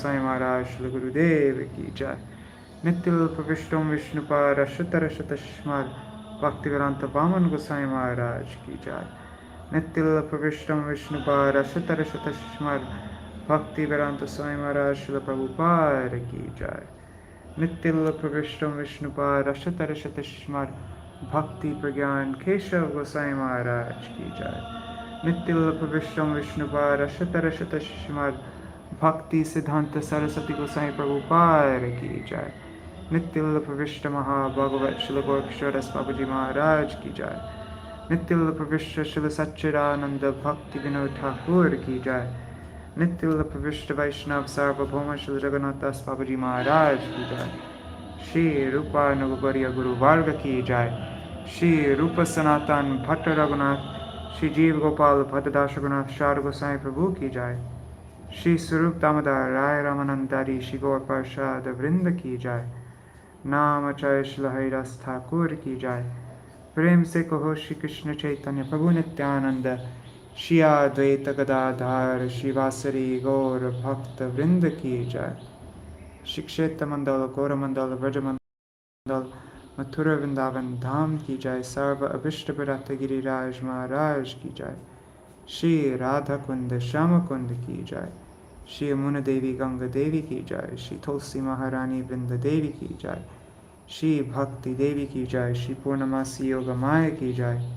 साईं महाराज श्री गुरुदेव की जय। नित्य विष्णु विष्णुपाद शतर शतस्मार भक्तिवेदांत वामन गोसाई महाराज की जय। नित्य विष्णु विष्णुपाद शतर शतस्मार भक्तिवेदांत स्वामी महाराज श्री प्रभुपाद की जय। नित्य विष्णु विष्णुपाद शतर शतस्मार भक्ति प्रज्ञान केशव गोसाई महाराज की जय। नित्य विष्णु विष्णुपाद शतर शतस्मार भक्ति सिद्धांत सरस्वती गोसाई प्रभुपाद की जय। नित्य प्रविष्ट महाभागवत श्री गोरक्षर बाबूजी महाराज की जय। नित्य प्रविष्ट श्री सच्चिदानंद भक्ति विनोद ठाकुर की जय। नित्य प्रविष्ट वैष्णव सार्वभौम श्री जगन्नाथ बाबूजी महाराज की जय। श्री रूपानुगुवर्य गुरु वर्ग की जय। श्री रूप सनातन भट्ट रघुनाथ श्री जीव गोपाल भद्रदास रघुनाथ शार गोसाई प्रभु की जय। श्री स्वरूप दामोदर राय रामानंदारी श्री गौर प्रसाद वृंद की जय। नाम चय श्री हरिदास ठाकुर की जय। प्रेम से कहो श्री कृष्ण चैतन्य प्रभु नित्यानंद श्री अद्वैत गदाधर श्रीवासरी गौर भक्त वृंद की जय। श्री क्षेत्र मंडल गौर मंडल व्रज मंडल मथुरा वृंदावन धाम की जय। सर्व अभिष्ट व्रत गिरिराज महाराज की जय। श्री राधा कुंद श्याम कुंद की जय। श्री यमुना देवी गंगा देवी की जय। श्री तुलसी महारानी वृंद देवी की जय। श्री भक्ति देवी की जय। श्री पूर्णमासी योग माया की जय।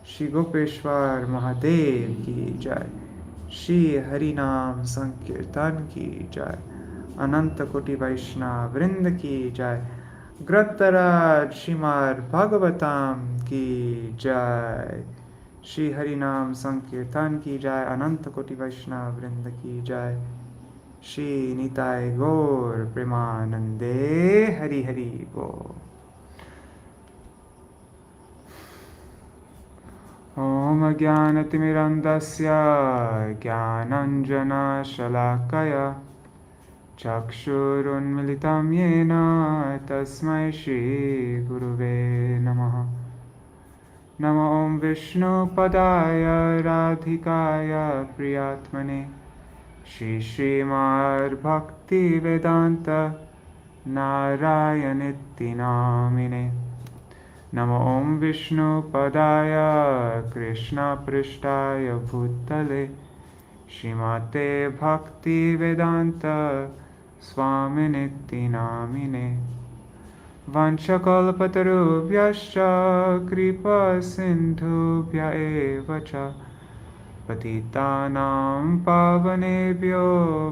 श्री गोपेश्वर महादेव की जय। श्री हरिनाम संकीर्तन की जय। अनंत कोटि वैष्णव वृंद की जय। ग्रंथराज श्रीमद्-भागवतम की जय। श्री हरिनाम संकीर्तन की जय। अनंत कोटि वैष्णव वृंद की जय। श्री निताय गौर प्रेमानंदे हरि हरि बोल। ओम ज्ञानतिमिरन्धस्य ज्ञानाञ्जनशलाकया चक्षुरुन्मिलितं येन तस्मै श्रीगुरुवे नमः। नमो ॐ विष्णुपदाय राधिकाय प्रियात्मने श्रीमद्भक्तिवेदान्त नारायणेति नामिने। नमो ॐ विष्णुपदाय कृष्णपृष्ठाय भूतले श्रीमते भक्तिवेदान्त स्वामिनेति नामिने। वंशकल्पतरुभ्यश्च कृपासिन्धुभ्य एव च पतितानां पावनेभ्यो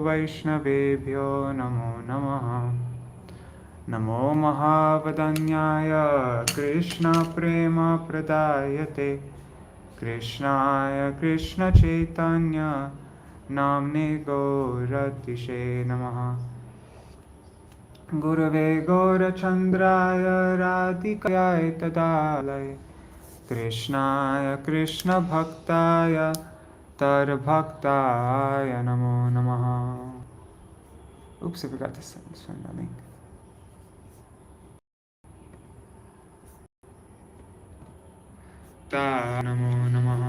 वैष्णवेभ्यो नमो नमः। नमो महावदन्याय कृष्णप्रेमप्रदायते कृष्णाय कृष्णचैतन्य नाम्ने गौरतिशे नमः। गुरवे गौरचन्द्राय राधिकाय तदालये कृष्णाय कृष्णभक्ताय तरभक्ताय नमो नमः। Oops, I forgot to send the link. नमो नमः।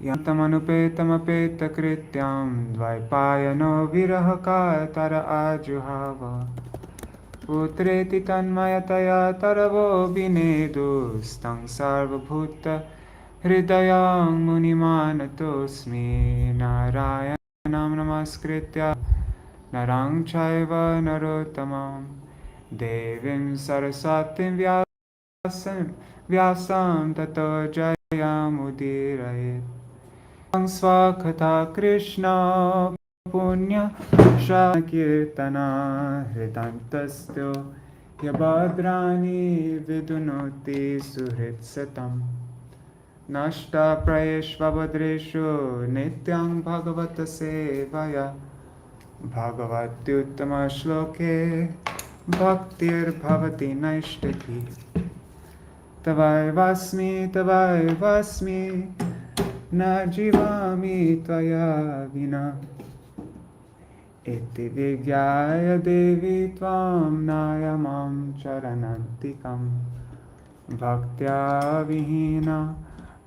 यन्तमनुपेतमपेतकृत्यं द्वैपायनो विरहकातर आजुहाव पुत्रेति तन्मयतया तरवो विनेदुस्तं सर्वभूत हृदयं मुनिमानतोऽस्मि। नारायणं नमस्कृत्य नरं चैव नरोत्तमं देवीं सरस्वतीं व्यासं ततो जयमुदीरयेत्। स्वकथा कृष्ण पुण्य कीर्तना हृदन्तस्थो यभद्राणि विदुनोति सुहृत्सतम्। नष्टप्रयेष्वभद्रेषु नित्यं भगवत सेवया भगवत्युत्तमश्लोके भक्तिर्भवति नैष्टिकी। तवैवास्मि न जीवामि त्वया विना इति विज्ञाय देवी त्वां नायमां चरणन्तिकं। भक्त्या विहीना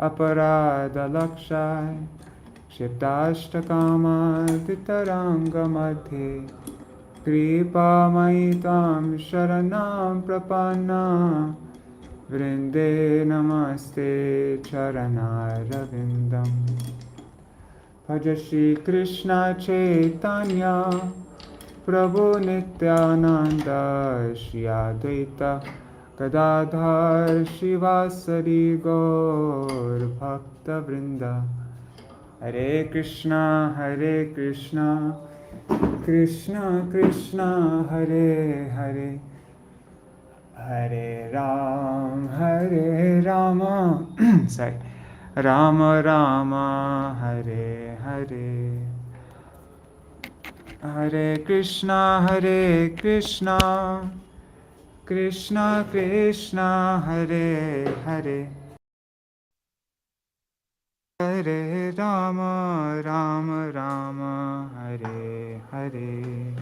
अपराधलक्षाय Chittashtakamaदिtaranga-madhe Kripamai tvam sharanam prapanna Vrinde namaste charanarvindam Bhaja Shri Krishna Chaitanya Prabhu Nityananda Shri Advaita Gadadhar Shivasari Gaur Bhakta Vrinda Hare Krishna Krishna Krishna Hare Hare Hare Rama sorry Rama Rama Hare Hare Hare Krishna Krishna Krishna Hare Hare Hare Rama Rama Rama Hare Hare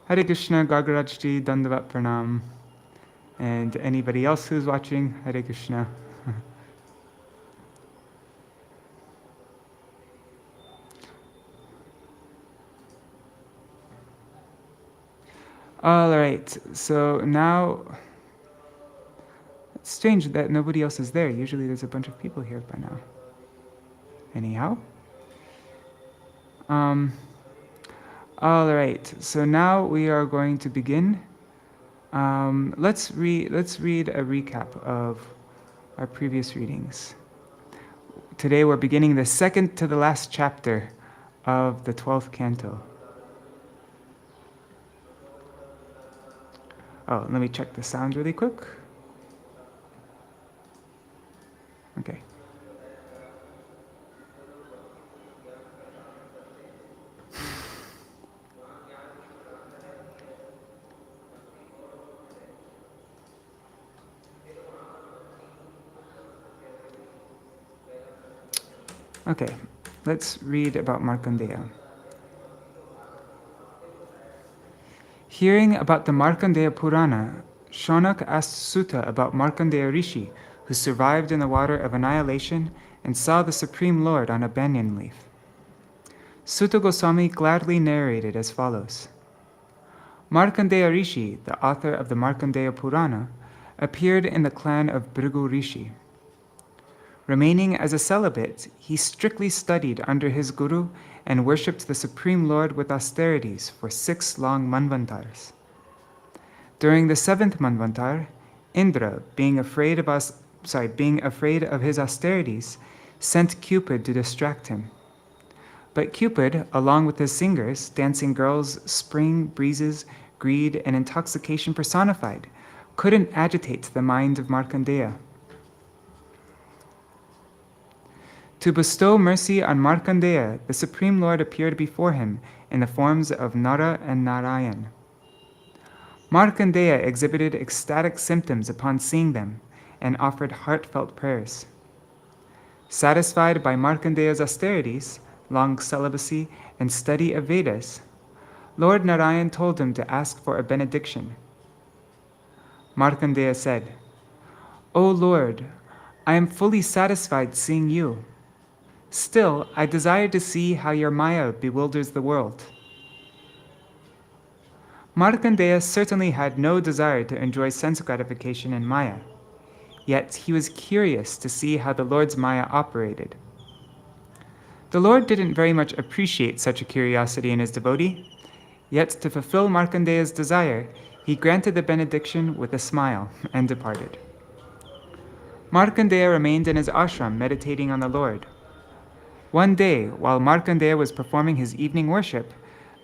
Hare Krishna, Gagarajji, Dandavat Pranam. And anybody else who's watching, Hare Krishna. All right, so now, it's strange that nobody else is there. Usually there's a bunch of people here by now. Anyhow. All right, so now we are going to begin. Let's read a recap of our previous readings. Today we're beginning the second to the last chapter of the 12th canto. Oh, let me check the sound really quick. Okay. Okay, let's read about Markandeya. Hearing about the Markandeya Purana, Shaunak asked Sutta about Markandeya Rishi, who survived in the water of annihilation and saw the Supreme Lord on a banyan leaf. Sutta Goswami gladly narrated as follows. Markandeya Rishi, the author of the Markandeya Purana, appeared in the clan of Bhrigu Rishi. Remaining as a celibate, he strictly studied under his guru and worshipped the Supreme Lord with austerities for 6 long manvantars. During the 7th manvantar, Indra, being afraid of his austerities, sent Cupid to distract him. But Cupid, along with his singers, dancing girls, spring, breezes, greed, and intoxication personified, couldn't agitate the mind of Markandeya. To bestow mercy on Markandeya, the Supreme Lord appeared before him in the forms of Nara and Narayan. Markandeya exhibited ecstatic symptoms upon seeing them and offered heartfelt prayers. Satisfied by Markandeya's austerities, long celibacy, and study of Vedas, Lord Narayan told him to ask for a benediction. Markandeya said, "O Lord, I am fully satisfied seeing you. Still, I desire to see how your Maya bewilders the world." Markandeya certainly had no desire to enjoy sense gratification in Maya, yet he was curious to see how the Lord's Maya operated. The Lord didn't very much appreciate such a curiosity in his devotee, yet to fulfill Markandeya's desire, he granted the benediction with a smile and departed. Markandeya remained in his ashram meditating on the Lord. One day, while Markandeya was performing his evening worship,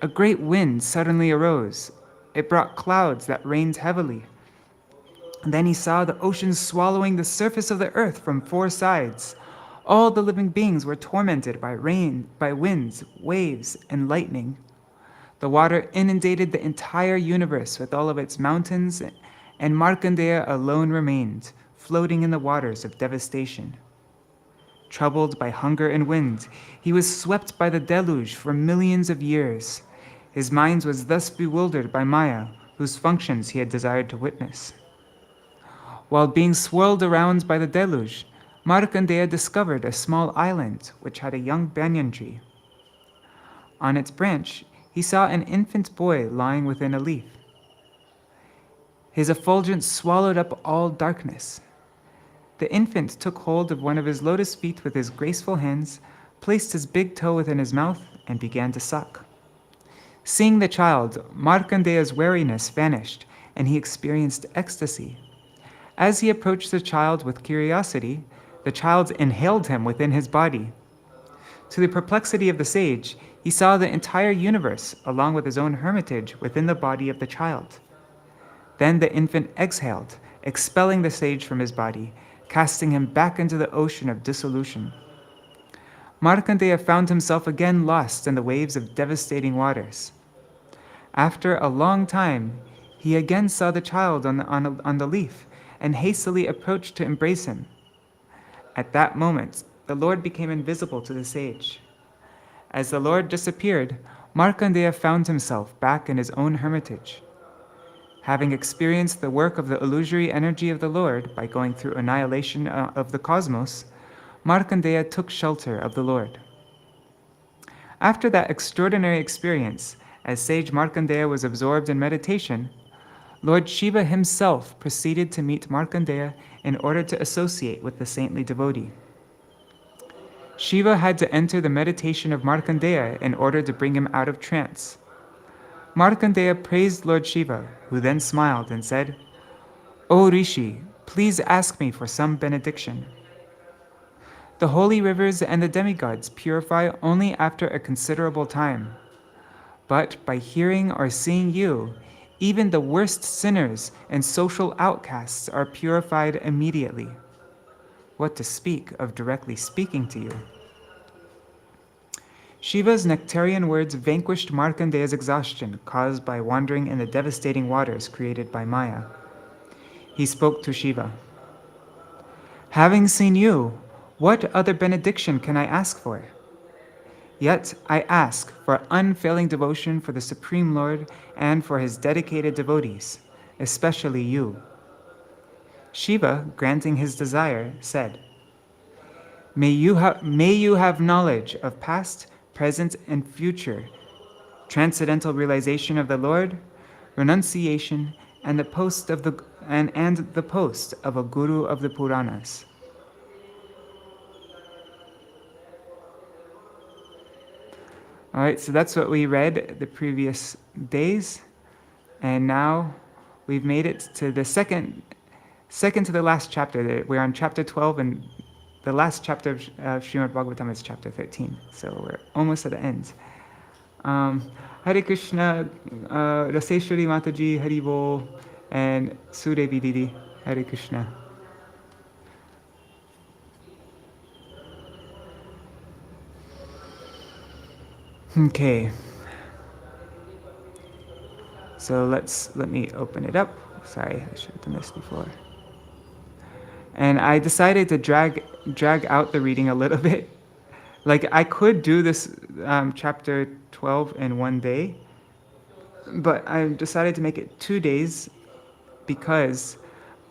a great wind suddenly arose. It brought clouds that rained heavily. And then he saw the ocean swallowing the surface of the earth from 4 sides. All the living beings were tormented by rain, by winds, waves, and lightning. The water inundated the entire universe with all of its mountains, and Markandeya alone remained, floating in the waters of devastation. Troubled by hunger and wind, he was swept by the deluge for millions of years. His mind was thus bewildered by Maya, whose functions he had desired to witness. While being swirled around by the deluge, Markandeya discovered a small island which had a young banyan tree. On its branch, he saw an infant boy lying within a leaf. His effulgence swallowed up all darkness. The infant took hold of one of his lotus feet with his graceful hands, placed his big toe within his mouth, and began to suck. Seeing the child, Markandeya's wariness vanished, and he experienced ecstasy. As he approached the child with curiosity, the child inhaled him within his body. To the perplexity of the sage, he saw the entire universe, along with his own hermitage, within the body of the child. Then the infant exhaled, expelling the sage from his body, casting him back into the ocean of dissolution. Markandeya found himself again lost in the waves of devastating waters. After a long time, he again saw the child on the leaf and hastily approached to embrace him. At that moment, the Lord became invisible to the sage. As the Lord disappeared, Markandeya found himself back in his own hermitage. Having experienced the work of the illusory energy of the Lord by going through annihilation of the cosmos, Markandeya took shelter of the Lord. After that extraordinary experience, as sage Markandeya was absorbed in meditation, Lord Shiva himself proceeded to meet Markandeya in order to associate with the saintly devotee. Shiva had to enter the meditation of Markandeya in order to bring him out of trance. Markandeya praised Lord Shiva, who then smiled and said, "O Rishi, please ask me for some benediction." The holy rivers and the demigods purify only after a considerable time. But by hearing or seeing you, even the worst sinners and social outcasts are purified immediately. What to speak of directly speaking to you? Shiva's nectarian words vanquished Markandeya's exhaustion caused by wandering in the devastating waters created by Maya. He spoke to Shiva. "Having seen you, what other benediction can I ask for? Yet I ask for unfailing devotion for the Supreme Lord and for his dedicated devotees, especially you." Shiva, granting his desire, said, May you have knowledge of past, present, and future, transcendental realization of the Lord, renunciation, and the post of the post of a guru of the Puranas. All right, so that's what we read the previous days, and now we've made it to the second to the last chapter. We're on chapter 12, and the last chapter of Śrīmad-Bhāgavatam is chapter 13, so we're almost at the end. Hare Krishna, Raseshwari Mataji, Hari Bol, and Sudevi Didi, Hare Krishna. Okay, so let me open it up. Sorry, I should have done this before. And I decided to drag out the reading a little bit. Like, I could do this chapter 12 in one day, but I decided to make it 2 days because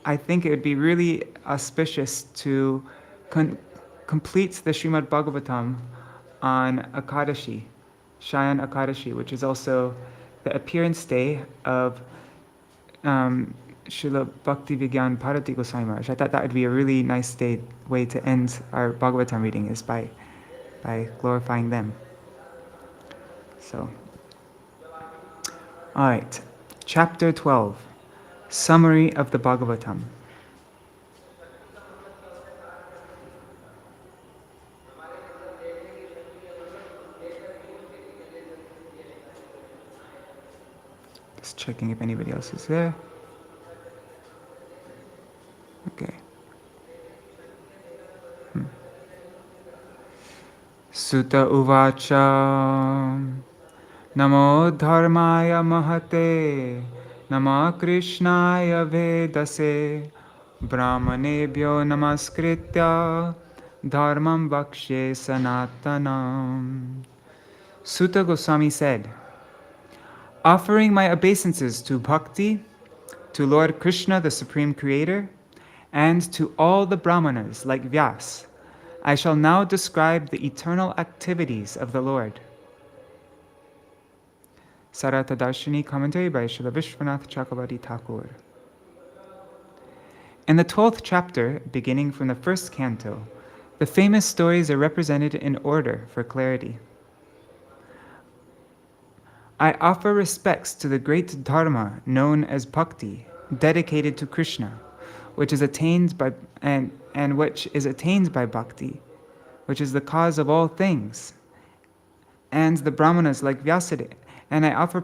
I think it would be really auspicious to complete the Śrīmad-Bhāgavatam on Akadashi, Shayan Akadashi, which is also the appearance day of Srila Bhakti Vigyan Bharati Goswami Maharaj. I thought that would be a really nice way to end our Bhagavatam reading, is by glorifying them. So, all right, chapter 12, summary of the Bhagavatam. Just checking if anybody else is there. Okay. Sutta uvacha namo dharmaya mahate nama krishnaya vedase brahmanebhyo namaskritya dharmam vakshe sanatanam. Sutta Goswami said, Offering my obeisances to Bhakti, to Lord Krishna, the Supreme Creator, and to all the Brahmanas like Vyas, I shall now describe the eternal activities of the Lord. Sārārtha-darśinī commentary by Śrīla Viśvanātha Cakravartī Ṭhākura. In the 12th chapter, beginning from the first canto, the famous stories are represented in order for clarity. I offer respects to the great dharma known as bhakti, dedicated to Krishna, which is attained by and which is attained by bhakti, which is the cause of all things, and the brahmanas like Vyasadeva. And I offer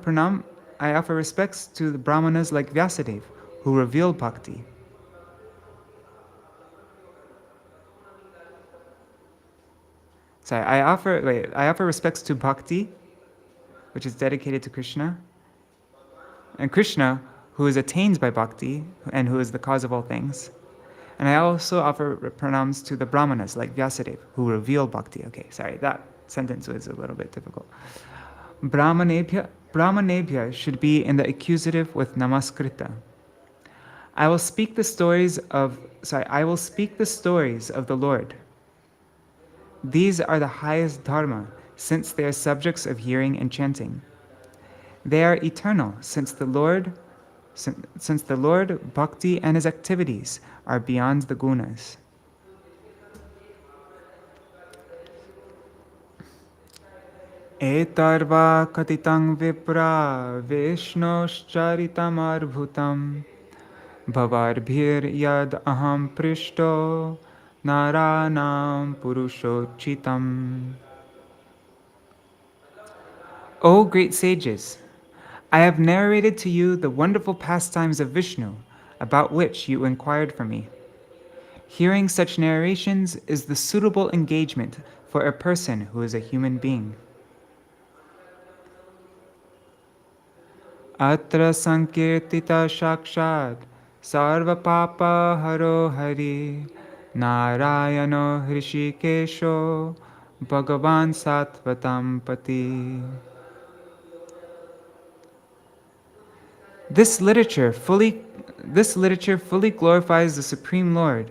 respects to the brahmanas like Vyasadeva, who reveal bhakti. I offer respects to bhakti, which is dedicated to Krishna, and Krishna, who is attained by bhakti and who is the cause of all things. And I also offer pranams to the brahmanas like Vyasadeva, who reveal bhakti. Okay, sorry, that sentence was a little bit difficult. Brahmanebhya should be in the accusative with namaskrita. I will speak the stories of the Lord. These are the highest dharma, since they are subjects of hearing and chanting. They are eternal, since the Lord, bhakti, and his activities are beyond the gunas. Etarva katitang vipra vishnoscharitam arbhutam bhavarbhir yad aham prishto naranam purushochitam. O great sages, I have narrated to you the wonderful pastimes of Vishnu, about which you inquired from me. Hearing such narrations is the suitable engagement for a person who is a human being. Atra sankirtita shakshad sarva papa haro hari narayano hrishikesho bhagavan sattvatam pati. This literature fully glorifies the Supreme Lord,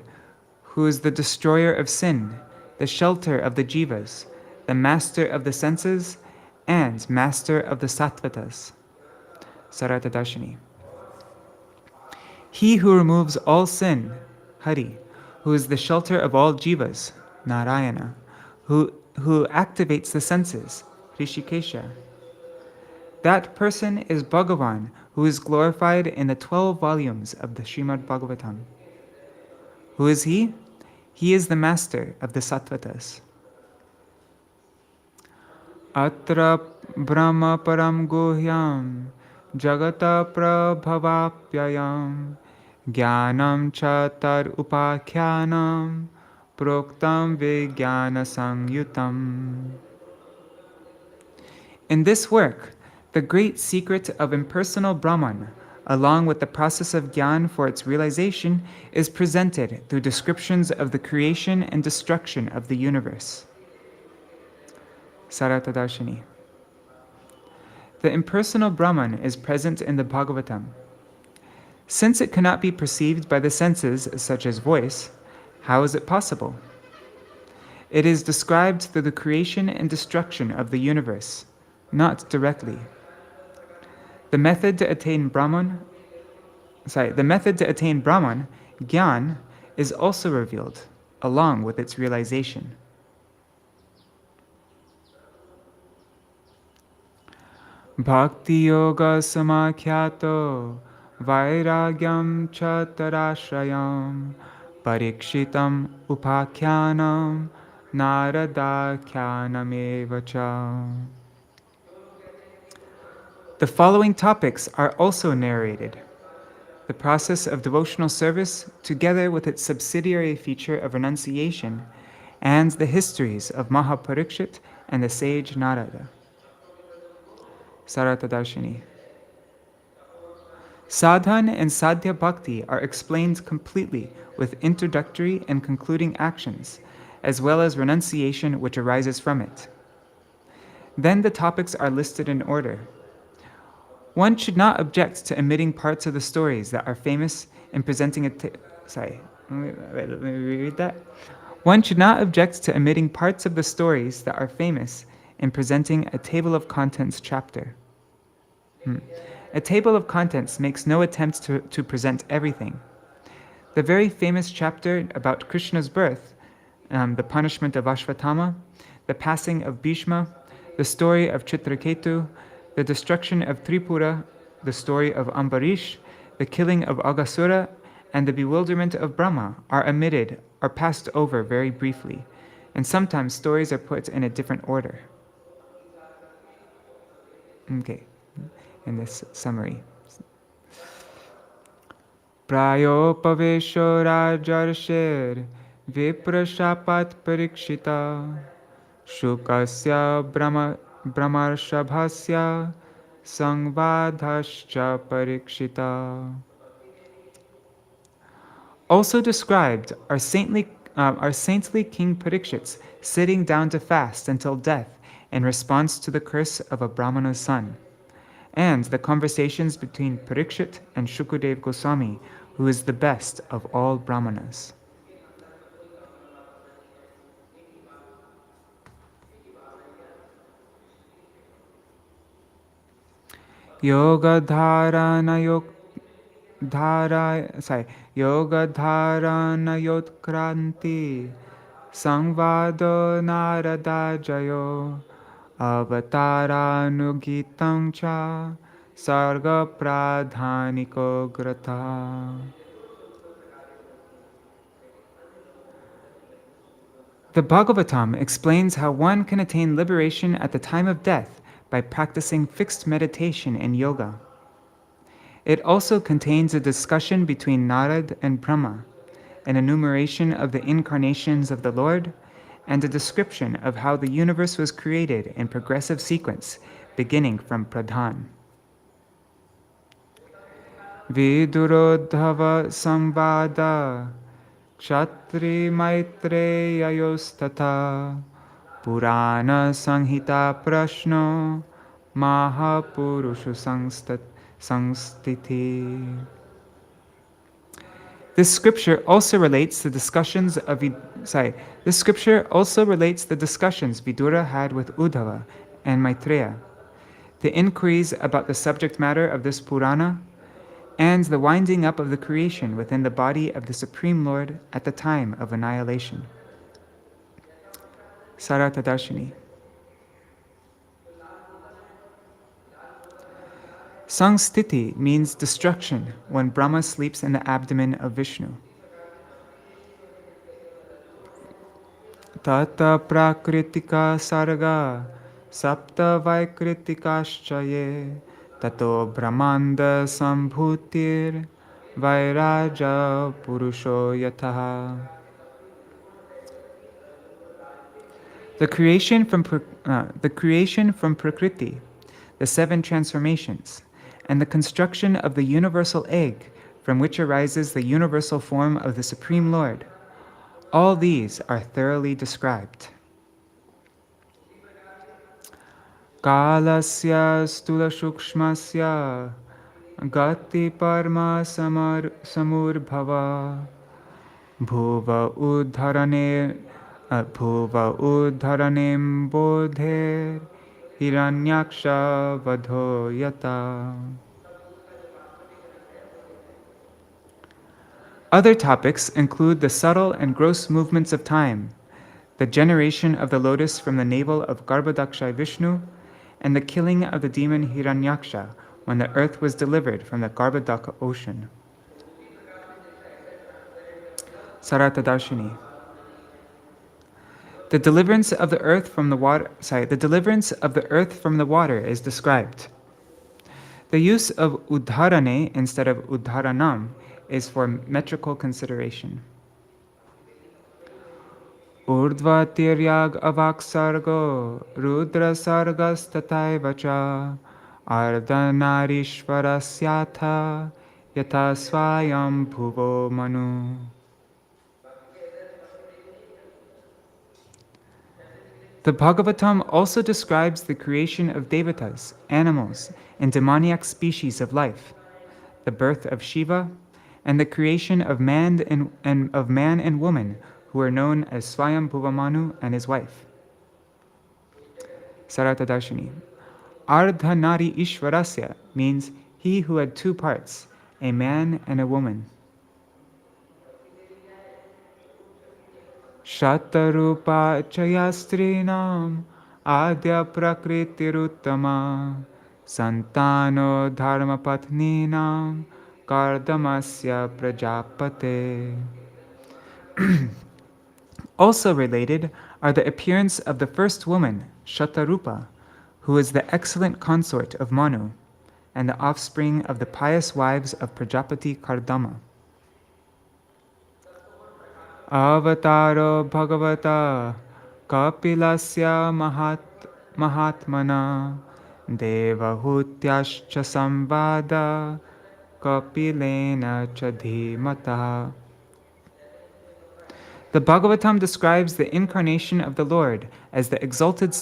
who is the destroyer of sin, the shelter of the jivas, the master of the senses, and master of the sattvatas. Sārārtha-darśinī. He who removes all sin, Hari, who is the shelter of all jivas, Narayana, who activates the senses, Hrishikesha. That person is Bhagavan, who is glorified in the 12 volumes of the Śrīmad-Bhāgavatam. Who is he? He is the master of the sattvatas. Atra brahma param guhyam jagata prabhavapyayam jnanam chatar upakhyanam proktam vijnana sangyutam. In this work, the great secret of impersonal Brahman, along with the process of Gyan for its realization, is presented through descriptions of the creation and destruction of the universe. Sārārtha-darśinī. The impersonal Brahman is present in the Bhagavatam. Since it cannot be perceived by the senses, such as voice, how is it possible? It is described through the creation and destruction of the universe, not directly. The method to attain Brahman, Gyan, is also revealed, along with its realization. Bhakti yoga samakyato vairagyam chatarashrayam parikshitam upakhyanam naradakhyanamevacha. The following topics are also narrated: the process of devotional service, together with its subsidiary feature of renunciation, and the histories of Mahaparikshit and the sage Narada. Sārārtha-darśinī. Sadhan and Sadhya Bhakti are explained completely with introductory and concluding actions, as well as renunciation which arises from it. Then the topics are listed in order. One should not object to omitting parts of the stories that are famous in presenting a let me reread that. One should not object to omitting parts of the stories that are famous in presenting a table of contents chapter. A table of contents makes no attempt to present everything. The very famous chapter about Krishna's birth, the punishment of Ashvatthama, the passing of Bhishma, the story of Chitraketu, the destruction of Tripura, the story of Ambarish, the killing of Aghasura, and the bewilderment of Brahma are omitted or passed over very briefly, and sometimes stories are put in a different order. Okay, in this summary. Prayopavesho rajarshir viprashapat parikshita shukasya brahmarshabhasya sangvadhascha parikshita. Also described are saintly King Parikshit's sitting down to fast until death in response to the curse of a Brahmana's son, and the conversations between Parikshit and Shukadev Goswami, who is the best of all Brahmanas. Yoga dharana yotkranti sangvado narada jayo avataranugitam cha sarga pradhaniko grata. The Bhagavatam explains how one can attain liberation at the time of death by practicing fixed meditation and yoga. It also contains a discussion between Narad and Brahma, an enumeration of the incarnations of the Lord, and a description of how the universe was created in progressive sequence, beginning from Pradhan. Vidurodhava samvada kshatri maitreyayostata purana sanghita prashno mahapurushu samstiti. This scripture also relates the discussions Vidura had with Uddhava and Maitreya, the inquiries about the subject matter of this Purana, and the winding up of the creation within the body of the Supreme Lord at the time of annihilation. Sārārtha-darśinī. Samstiti means destruction when Brahma sleeps in the abdomen of Vishnu. Tata prakritika sarga sapta vaikritikaschaye tato brahmanda sambhutir vairaja purusho yataha. The creation from Prakriti, the seven transformations, and the construction of the universal egg from which arises the universal form of the Supreme Lord, all these are thoroughly described. Kalasya stula shukshmasya gati parma samurbhava bhuva uddharanem bodher hiranyaksha vadho yata. Other topics include the subtle and gross movements of time, the generation of the lotus from the navel of Garbhodaksha Vishnu, and the killing of the demon Hiranyaksha when the earth was delivered from the Garbhodaka ocean. Sārārtha-darśinī. The deliverance of the earth from the water is described. The use of uddharane instead of uddharanam is for metrical consideration. Urdhva tiryag avak sargo rudra sargas tataivacha ardhanarishvarasyatha yata swayam bhuvo manu. The Bhagavatam also describes the creation of devatas, animals, and demoniac species of life, the birth of Shiva, and the creation of man and woman who are known as Swayambhuva Manu and his wife. Sārārtha-darśinī. Ardha Nari Ishvarasya means he who had two parts, a man and a woman. Shatarupa Chayastrinam Adya Prakritiruttama Santano Dharmapatninam Kardamasya Prajapate. Also related are the appearance of the first woman, Shatarupa, who is the excellent consort of Manu, and the offspring of the pious wives of Prajapati Kardama. Avataro Bhagavata Kapilasya Mahatmana Devahutyascha Samvada Kapilena Chadhimata. The Bhagavatam describes the incarnation of the Lord as the exalted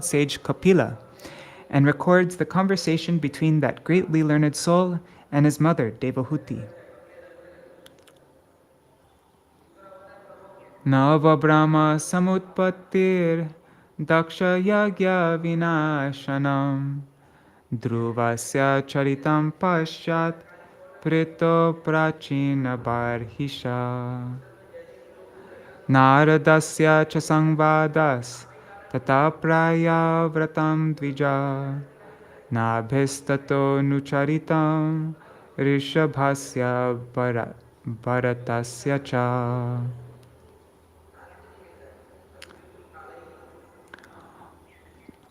sage Kapila, and records the conversation between that greatly learned soul and his mother Devahuti. Nava Brahma Samutpattir Daksha Yagya Vinashanam Dhruvasya Charitam Pashat Prito Prachina Barhisha Naradasya Chasangvadas Tata Praya Vratam Dvija Nabhistato Nucharitam Rishabhasya Bharatasya Cha.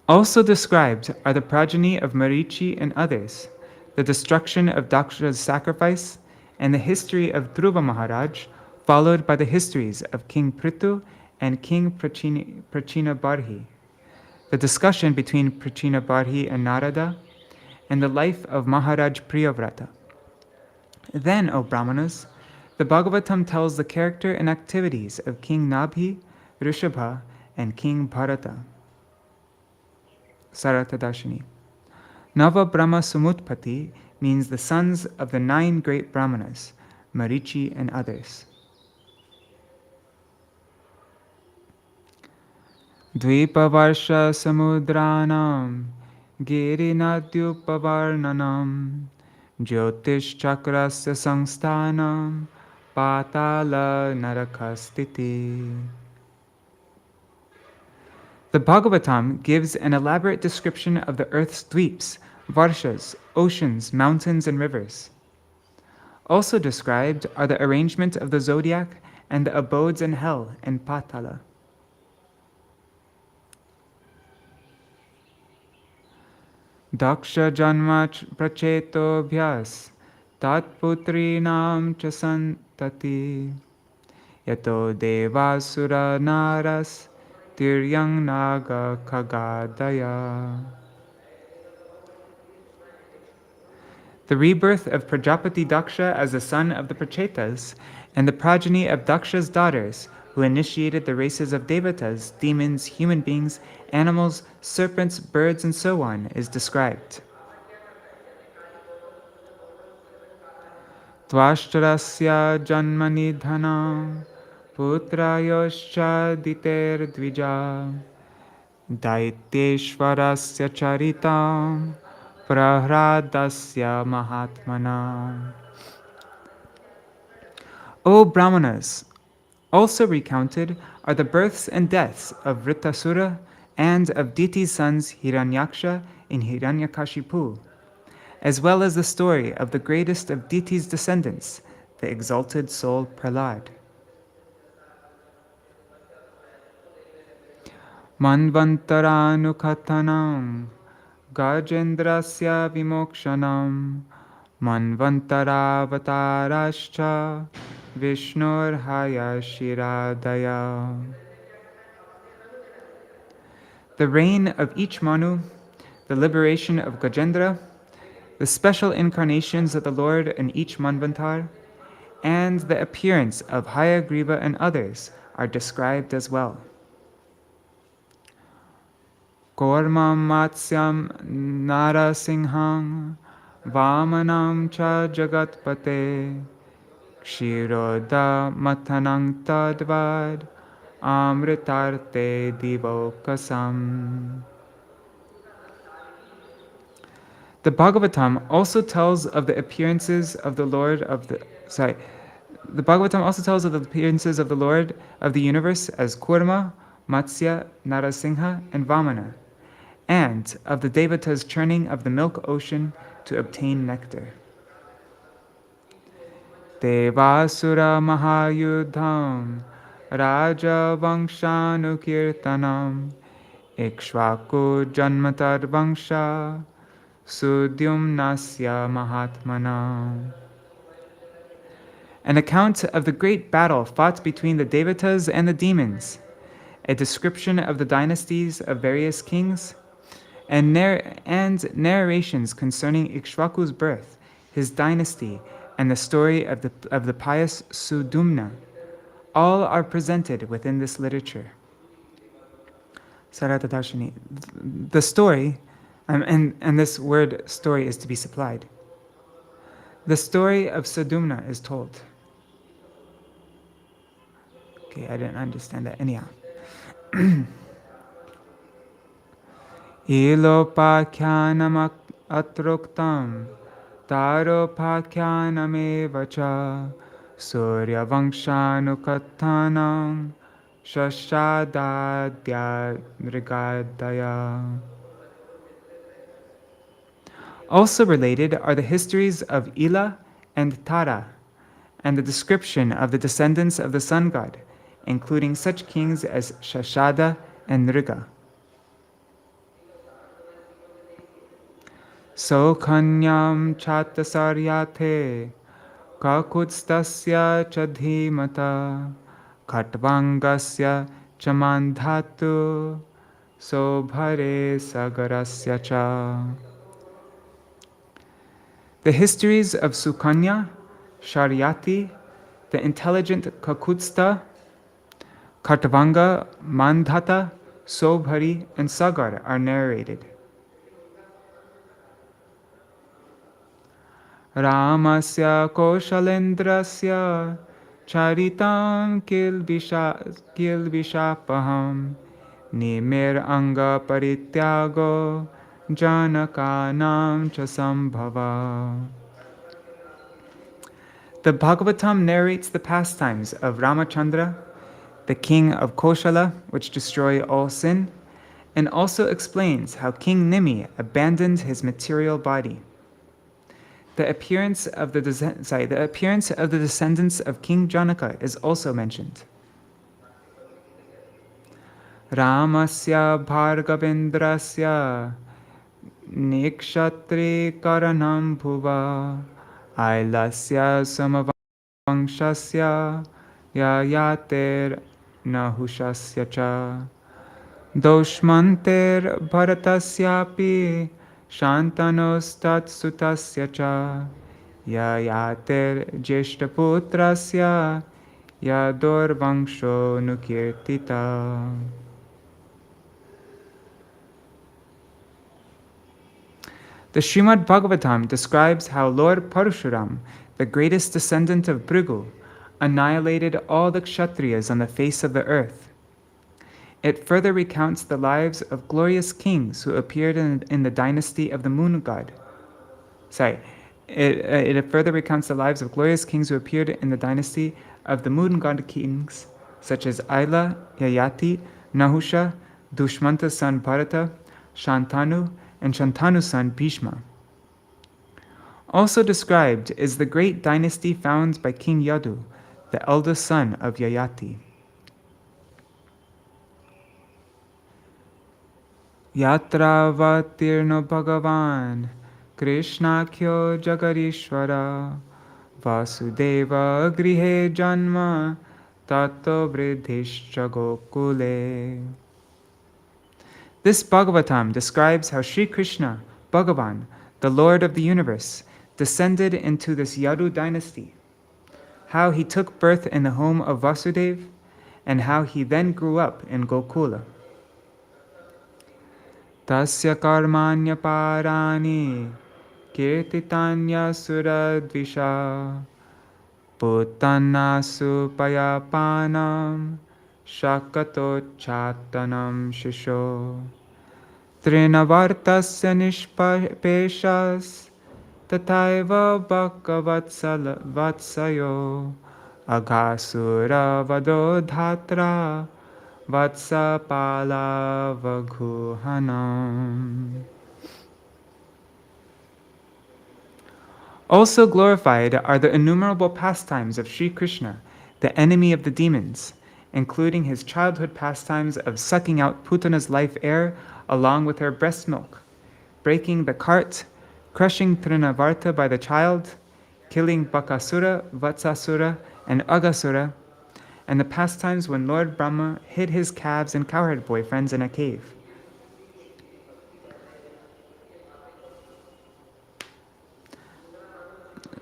Also described are the progeny of Marichi and others, the destruction of Daksha's sacrifice, and the history of Dhruva Maharaj, followed by the histories of King Prithu and King Prachinabarhi, the discussion between Prachinabarhi and Narada, and the life of Maharaj Priyavrata. Then, O Brahmanas, the Bhagavatam tells the character and activities of King Nabhi, Rishabha, and King Bharata. Sārārtha-darśinī. Nava Brahma Samutpati means the sons of the 9 great Brahmanas, Marichi and others. Dvipavarsha Samudranam Girinadyupavarnanam Jyotish Chakrasya Sangsthanam Patala Narakastiti. The Bhagavatam gives an elaborate description of the earth's dweeps, varshas, oceans, mountains, and rivers. Also described are the arrangement of the zodiac and the abodes in hell and Patala. Daksha Janma Pracheto Bhyas Tatputrinam cha santati Yato Devasura Naras Tiryang Naga Kagadaya. The rebirth of Prajapati Daksha as the son of the Prachetas, and the progeny of Daksha's daughters, who initiated the races of Devatas, demons, human beings, animals, serpents, birds, and so on, is described. Tvashtarasya janmani dhanam putrayoscha diter dvija daiteshvarasya charitam prahradasya mahatmana. O Brahmanas, also recounted are the births and deaths of Vritasura and of Diti's sons Hiranyaksha and Hiranyakashipu, as well as the story of the greatest of Diti's descendants, the exalted soul Prahlad. Manvantaranukathanam Gajendrasya vimokshanam Manvantaravatarascha Vishnurhaya Shiradaya. The reign of each Manu, the liberation of Gajendra, the special incarnations of the Lord in each Manvantar, and the appearance of Hayagriva and others are described as well. Kormam Matsyam Narasingham Vamanam Cha Jagatpate Kshiroda Matanang Tadvad Amritarte Divokasam. The Bhagavatam also tells of the appearances of the Lord of the The Bhagavatam also tells of the appearances of the Lord of the universe as Kurma, Matsya, Narasingha, and Vamana, and of the Devatas churning of the milk ocean to obtain nectar. Devasura Mahayudham Raja Vangshanukirtanam Ikshvaku Janmatad Vangsha Sudyumnasya Mahatmana. An account of the great battle fought between the Devatas and the demons, a description of the dynasties of various kings, and narrations concerning Ikshvaku's birth, his dynasty, and the story of the pious Sudumna, all are presented within this literature. Sārārtha-darśinī. The story, and this word story is to be supplied. The story of Sudumna is told. Okay, I didn't understand that. Anyhow. Ilopakyanam atruktam taropakyaname surya vangshanukattanam shashadadya nrigadaya. Also related are the histories of Ila and Tara, and the description of the descendants of the sun god, including such kings as Shashada and Nriga. So kanyam chatasaryate kakutstasya chadhimata katvangasya chamandhatu sobhare sagarasya cha. The histories of Sukanya, Sharyati, the intelligent Kakutsta, Kartavanga, Mandhata, Sobhari, and Sagar are narrated. Ramasya Koshalendrasya Charitam Kilvishapaham Nimir Anga Parityago Janakanam Chasambhava. The Bhagavatam narrates the pastimes of Ramachandra, the king of Koshala, which destroy all sin, and also explains how King Nimi abandoned his material body. The appearance of the descendants of King Janaka is also mentioned. Ramasya Bhargavendrasya Nikshatri Karanam Bhuva Ailasya Samavangshasya Yayater Nahushasya Cha Doshmanter Bharatasyapi Shantanostat Sutasya Cha Yayater Jeshtaputrasya Yador Vangsho Nukirtita. The Śrīmad-Bhāgavatam describes how Lord Parashuram, the greatest descendant of Bhrigu, annihilated all the Kshatriyas on the face of the earth. It further recounts the lives of glorious kings who appeared in the dynasty of the moon god. It further recounts the lives of glorious kings who appeared in the dynasty of the moon god kings, such as Aila, Yayati, Nahusha, Dushmanta's son Bharata, Shantanu, and Shantanu's son Bhishma. Also described is the great dynasty found by King Yadu, the eldest son of Yayati. Yatra vatirno Bhagavan Krishnakyo Jagarishvara Vasudeva grihe janma tato vridhischa gokule. This Bhagavatam describes how Sri Krishna, Bhagavan, the Lord of the universe, descended into this Yadu dynasty, how he took birth in the home of Vasudeva, and how he then grew up in Gokula. Tasya karmanya parani kirtitanya suradvisha putanasu payapanam shakato chatanam shisho trinavartasya nishpeshas tataiva bhakavatsala aghasura vadodhatra vatsapala vaghuhanam. Also glorified are the innumerable pastimes of Sri Krishna, the enemy of the demons, including his childhood pastimes of sucking out Putana's life air along with her breast milk, breaking the cart, crushing Trinavarta by the child, killing Bakasura, Vatsasura, and Agasura, and the pastimes when Lord Brahma hid his calves and cowherd boyfriends in a cave.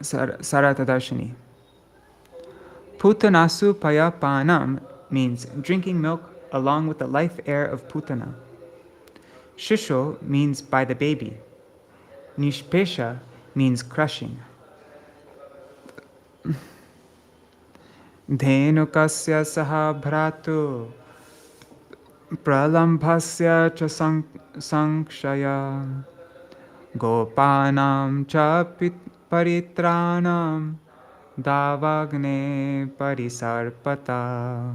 Sārārtha-darśinī. Putanasu payapanam means drinking milk along with the life air of Putana. Shisho means by the baby. Nishpesha means crushing. Dhenukasya saha bhratu pralambhasya cha sankshaya gopanam cha paritranam davagne parisarpata.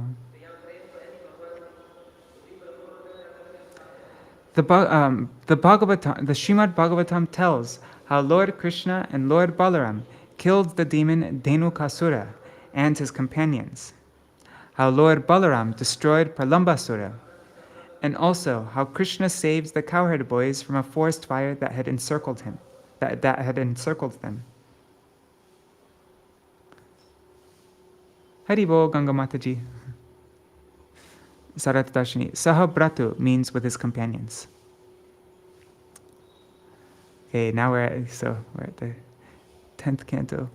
The Śrīmad-Bhāgavatam tells how Lord Krishna and Lord Balaram killed the demon Dhenukasura and his companions, how Lord Balaram destroyed Pralambasura, and also how Krishna saves the cowherd boys from a forest fire that had encircled him, that had encircled them. Haribol Ganga Mataji. Sārārtha-darśinī. Saha bratu means with his companions. Okay, now we're at the 10th canto.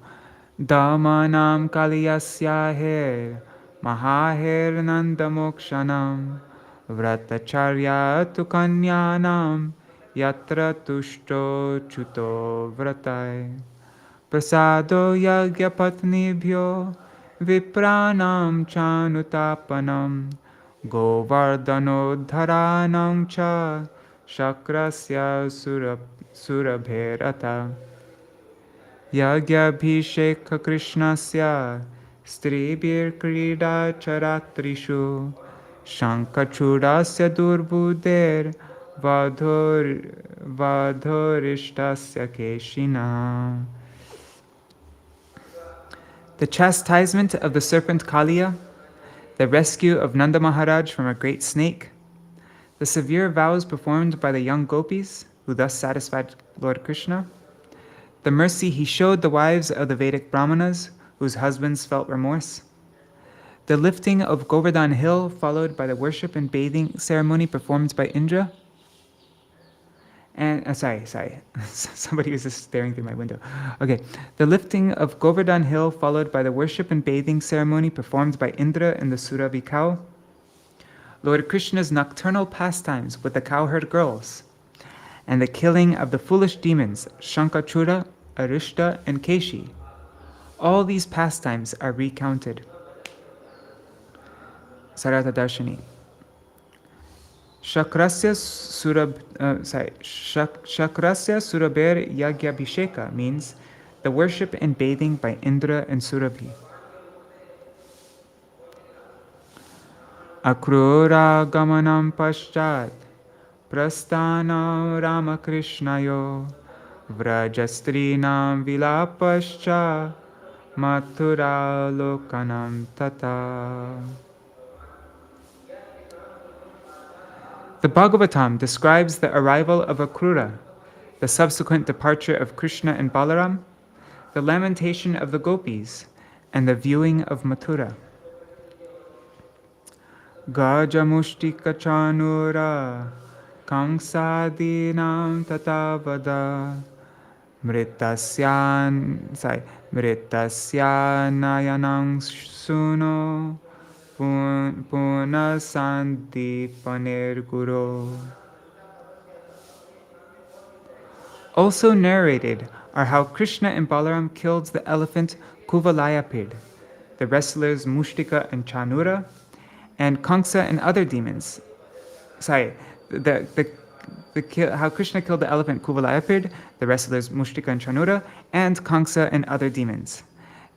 Damanam kaliyasyaher mahaher nandamokshanam Vratacharya tu kanyanam yatra tushto chuto vratai prasado yagyapatnibhyo vipranam chanutapanam govardhanodharanam cha shakrasya surabherata yagyabhishekha krishnasya stribir krida charatrishu shankachudasya durbuder vadhoristasya keshina. The chastisement of the serpent Kaliya, the rescue of Nanda Maharaj from a great snake, the severe vows performed by the young gopis, who thus satisfied Lord Krishna, the mercy he showed the wives of the Vedic Brahmanas, whose husbands felt remorse, the lifting of Govardhan hill, followed by the worship and bathing ceremony performed by Indra, and sorry, somebody was just staring through my window. Okay, the lifting of Govardhan hill, followed by the worship and bathing ceremony performed by Indra and the Suravi cow, Lord Krishna's nocturnal pastimes with the cowherd girls, and the killing of the foolish demons Shankachura, Arishta, and Keshi. All these pastimes are recounted. Sārārtha-darśinī. Shakrasya Suraber Yagyabhisheka means the worship and bathing by Indra and Surabhi. Akrura gamanam paschat prasthanam Ramakrishnaya vrajastrinam vilapascha mathura lokanam tata. The Bhagavatam describes the arrival of Akrura, the subsequent departure of Krishna and Balaram, the lamentation of the gopis, and the viewing of Mathura. Gajamushtika chanura kamsadinam tatavada mritasya nayanam suno Puna Sandipaner Guru. Also narrated are how Krishna and Balaram killed the elephant Kuvalayapid, the wrestlers Mushtika and Chanura, and Kamsa and other demons. Sorry, how Krishna killed the elephant Kuvalayapid, the wrestlers Mushtika and Chanura, and Kamsa and other demons,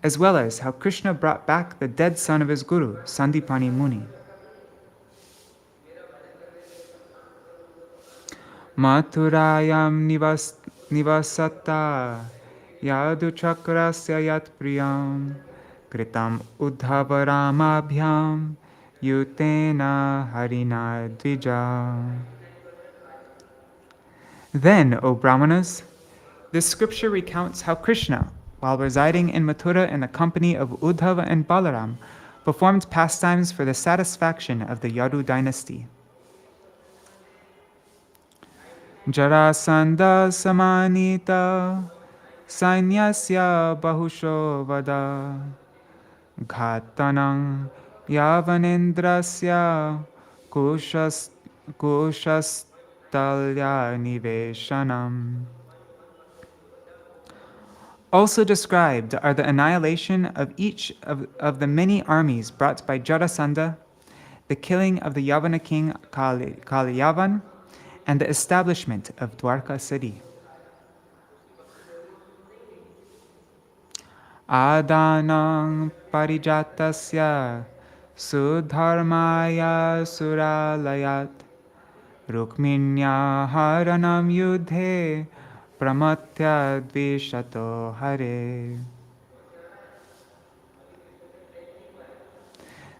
as well as how Krishna brought back the dead son of his guru, Sandipani Muni. Mathurayam nivasata yadu chakrasya yat priyam kritam uddhavaramabhyam yutena harina dvija. Then, O Brahmanas, this scripture recounts how Krishna, while residing in Mathura in the company of Uddhava and Balaram, performed pastimes for the satisfaction of the Yadu dynasty. Jarasandha samanita sainyasya bahusho vada ghatanam yavanendrasya kushastalya niveshanam. Also described are the annihilation of each of the many armies brought by Jarasandha, the killing of the Yavana king Kaliyavan, and the establishment of Dwarka city. Adanang parijatasya sudharmaya suralayat rukminya haranam yudhe pramatya dvishato hare.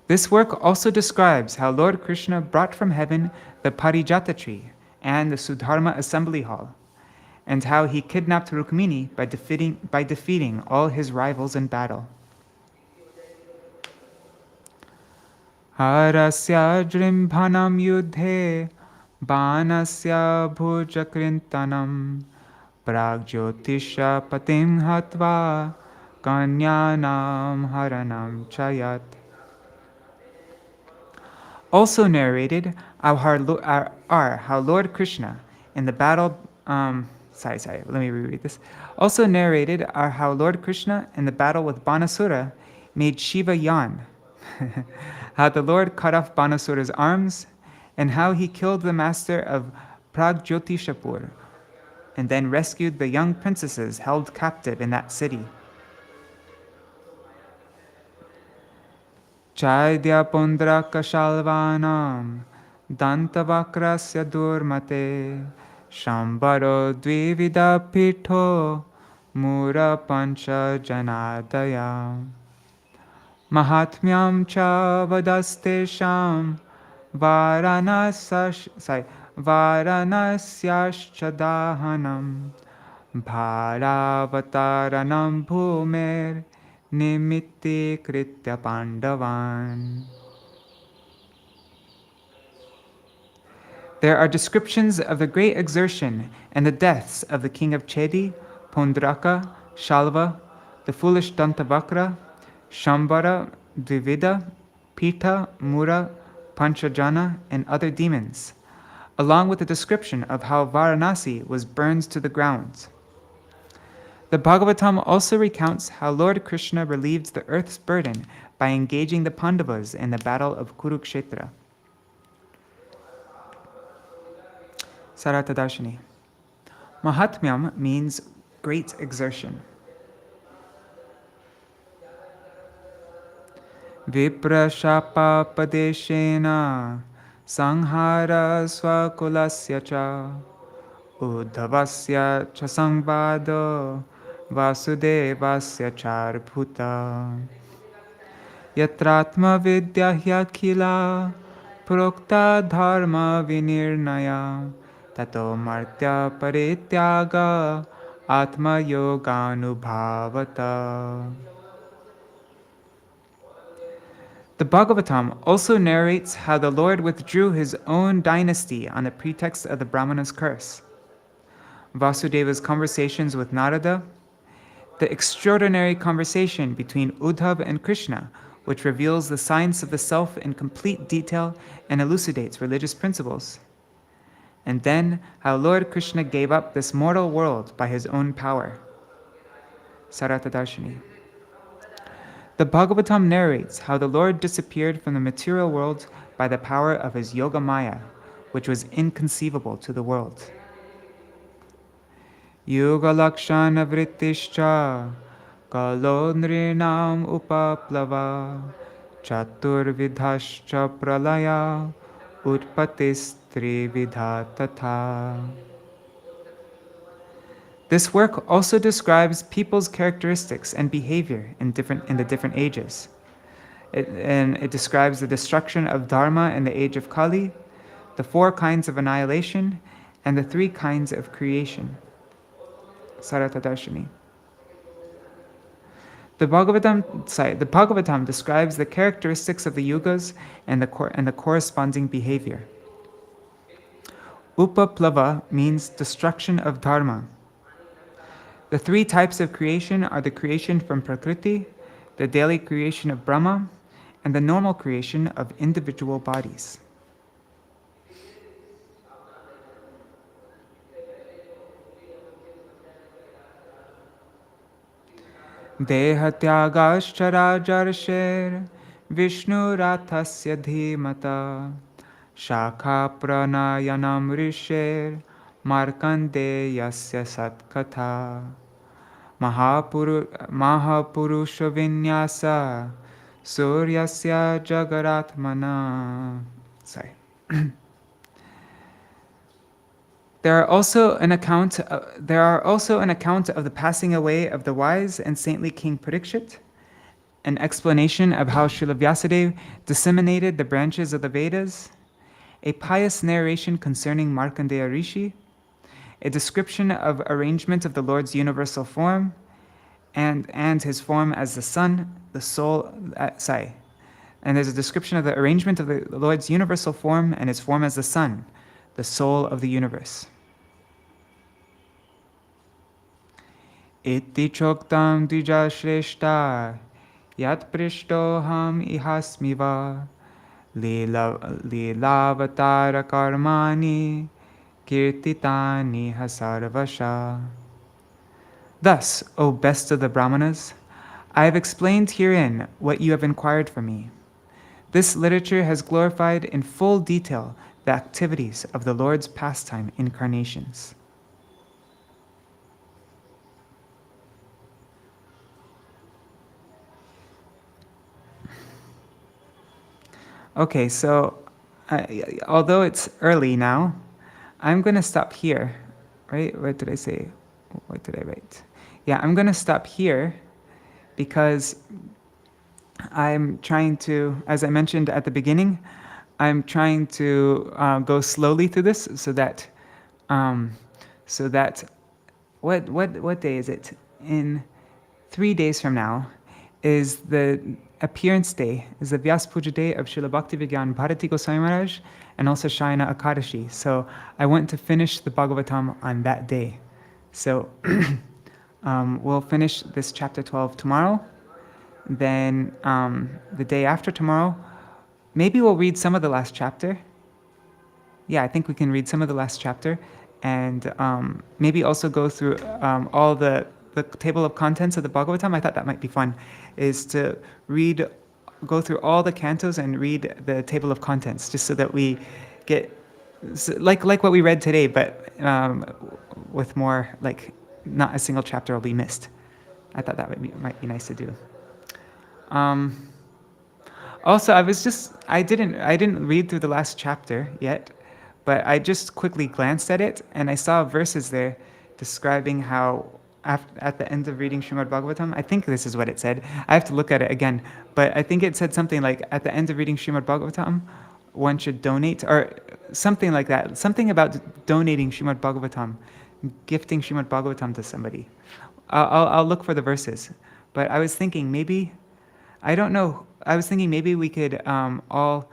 This work also describes how Lord Krishna brought from heaven the Parijata tree and the Sudharma assembly hall, and how he kidnapped Rukmini by defeating all his rivals in battle. Harasya drimbhanam yudhe banasya bhujakrintanam pragjyotisha patim hatva kanyanam haranam chayat. Also narrated are how Lord Krishna in the battle. Let me reread this. Also narrated are how Lord Krishna in the battle with Banasura made Shiva yawn, how the Lord cut off Banasura's arms, and how he killed the master of Pragjyotishapur, and then rescued the young princesses held captive in that city. Chaidya pundraka shalvanam dantavakrasya durmate shambaro dvivida pitho mura pancha janadaya mahatmyam cha vadastesham varanasyascha dahanam bharavataranam bhumer nimitti kritya pandavan. There are descriptions of the great exertion and the deaths of the king of Chedi, Pondraka, Shalva, the foolish Dantavakra, Shambara, Dvivida, Pita, Mura, Panchajana, and other demons, along with a description of how Varanasi was burned to the ground. The Bhagavatam also recounts how Lord Krishna relieved the earth's burden by engaging the Pandavas in the battle of Kurukshetra. Sārārtha-darśinī. Mahatmyam means great exertion. Viprashapa padeshena sanghara swakulasya cha uddhavasya cha samvado vasudevasya charputa yatratma vidya hyakhila prokta dharma vinirnaya tato martya parityaga atma yoganubhavata. The Bhagavatam also narrates how the Lord withdrew his own dynasty on the pretext of the Brahmana's curse. Vasudeva's conversations with Narada, the extraordinary conversation between Uddhava and Krishna, which reveals the science of the self in complete detail and elucidates religious principles, and then how Lord Krishna gave up this mortal world by his own power. Sārārtha-darśinī. The Bhagavatam narrates how the Lord disappeared from the material world by the power of his yoga maya, which was inconceivable to the world. Yoga lakshana vrittischa kalo nrinam upaplava chaturvidhascha pralaya utpatistri vidha tatha. This work also describes people's characteristics and behavior in the different ages. It describes the destruction of dharma in the age of Kali, the 4 kinds of annihilation, and the 3 kinds of creation. Sārārtha-darśinī. The Bhagavatam describes the characteristics of the yugas and the corresponding behavior. Upaplava means destruction of dharma. The 3 types of creation are the creation from Prakriti, the daily creation of Brahma, and the normal creation of individual bodies. Dehatyagascha rajarsher Viśvanāthasya dhīmata Shakha pranayanam risher Markandeyasya satkatha Mahapurusha vinyasa Suryasya jagaratmana. Sorry. There are also an account of the passing away of the wise and saintly King Parikshit, an explanation of how Śrīla Vyasadeva disseminated the branches of the Vedas, a pious narration concerning Markandeya Rishi, a description of arrangement of the Lord's universal form, and his form as the sun, the soul. And there's a description of the arrangement of the Lord's universal form and his form as the sun, the soul of the universe. Iti choktam dvija shreshta yat prishtoham ihasmiva lilavatara karmani kirtitani hasarvasha. Thus, O best of the Brahmanas, I have explained herein what you have inquired from me. This literature has glorified in full detail the activities of the Lord's pastime incarnations. Okay, so although it's early now, I'm going to stop here, right? What did I say? What did I write? Yeah, I'm going to stop here because I'm trying to, as I mentioned at the beginning, I'm trying to go slowly through this so that what day is it? In 3 days from now is the appearance day, is the Vyas Puja day of Śrīla Bhaktivinoda Bharati Goswami Maharaj and also Shayana Akadashi. So I want to finish the Bhagavatam on that day. So we'll finish this chapter 12 tomorrow. Then the day after tomorrow, maybe we'll read some of the last chapter. Yeah, I think we can read some of the last chapter and maybe also go through all the table of contents of the Bhagavatam. I thought that might be fun, is to go through all the cantos and read the table of contents, just so that we get, like what we read today, but with more, like, not a single chapter will be missed. I thought that might be nice to do. Also, I didn't read through the last chapter yet, but I just quickly glanced at it, and I saw verses there describing how at the end of reading Śrīmad-Bhāgavatam, I think this is what it said. I have to look at it again, but I think it said something like, at the end of reading Śrīmad-Bhāgavatam, one should donate, or something like that. Something about donating Śrīmad-Bhāgavatam, gifting Śrīmad-Bhāgavatam to somebody. I'll look for the verses. But I was thinking maybe we could all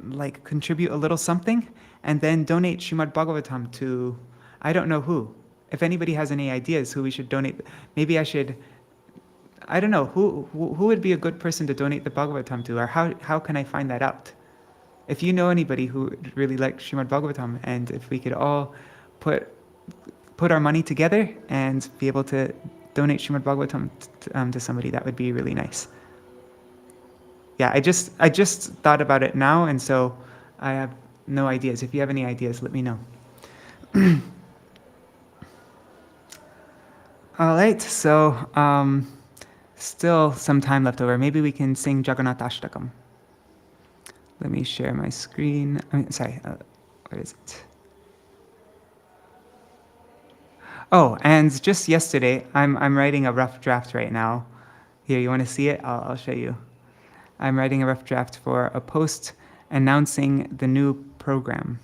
like contribute a little something and then donate Śrīmad-Bhāgavatam to, I don't know who. If anybody has any ideas who we should donate, maybe I don't know, who would be a good person to donate the Bhagavatam to, or how can I find that out? if you know anybody who would really like Śrīmad-Bhāgavatam, and if we could all put our money together and be able to donate Śrīmad-Bhāgavatam to somebody, that would be really nice. Yeah, I just thought about it now, and so I have no ideas. If you have any ideas, let me know. All right, so still some time left over. Maybe we can sing Jagannath-ashtakam. Let me share my screen. Where is it? Oh, and just yesterday, I'm writing a rough draft right now. Here, you want to see it? I'll show you. I'm writing a rough draft for a post announcing the new program.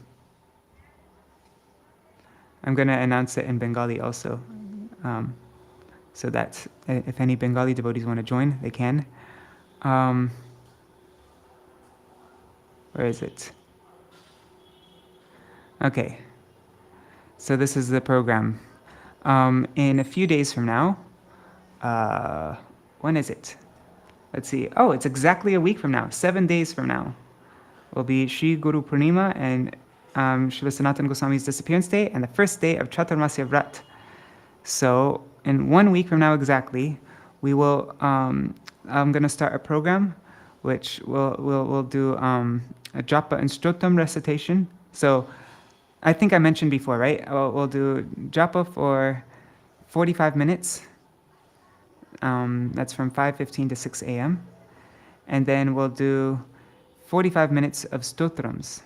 I'm going to announce it in Bengali also, so that if any Bengali devotees want to join, they can. Where is it? Okay. So this is the program. In a few days from now, when is it? Let's see. Oh, it's exactly a week from now. 7 days from now will be Sri Guru Purnima and Srila Sanatana Goswami's disappearance day and the first day of Chaturmasya Vrat. So in 1 week from now exactly, we will. I'm going to start a program, which we'll do a japa and stotram recitation. So I think I mentioned before, right? We'll do japa for 45 minutes. That's from 5:15 to 6 a.m. And then we'll do 45 minutes of stotrams.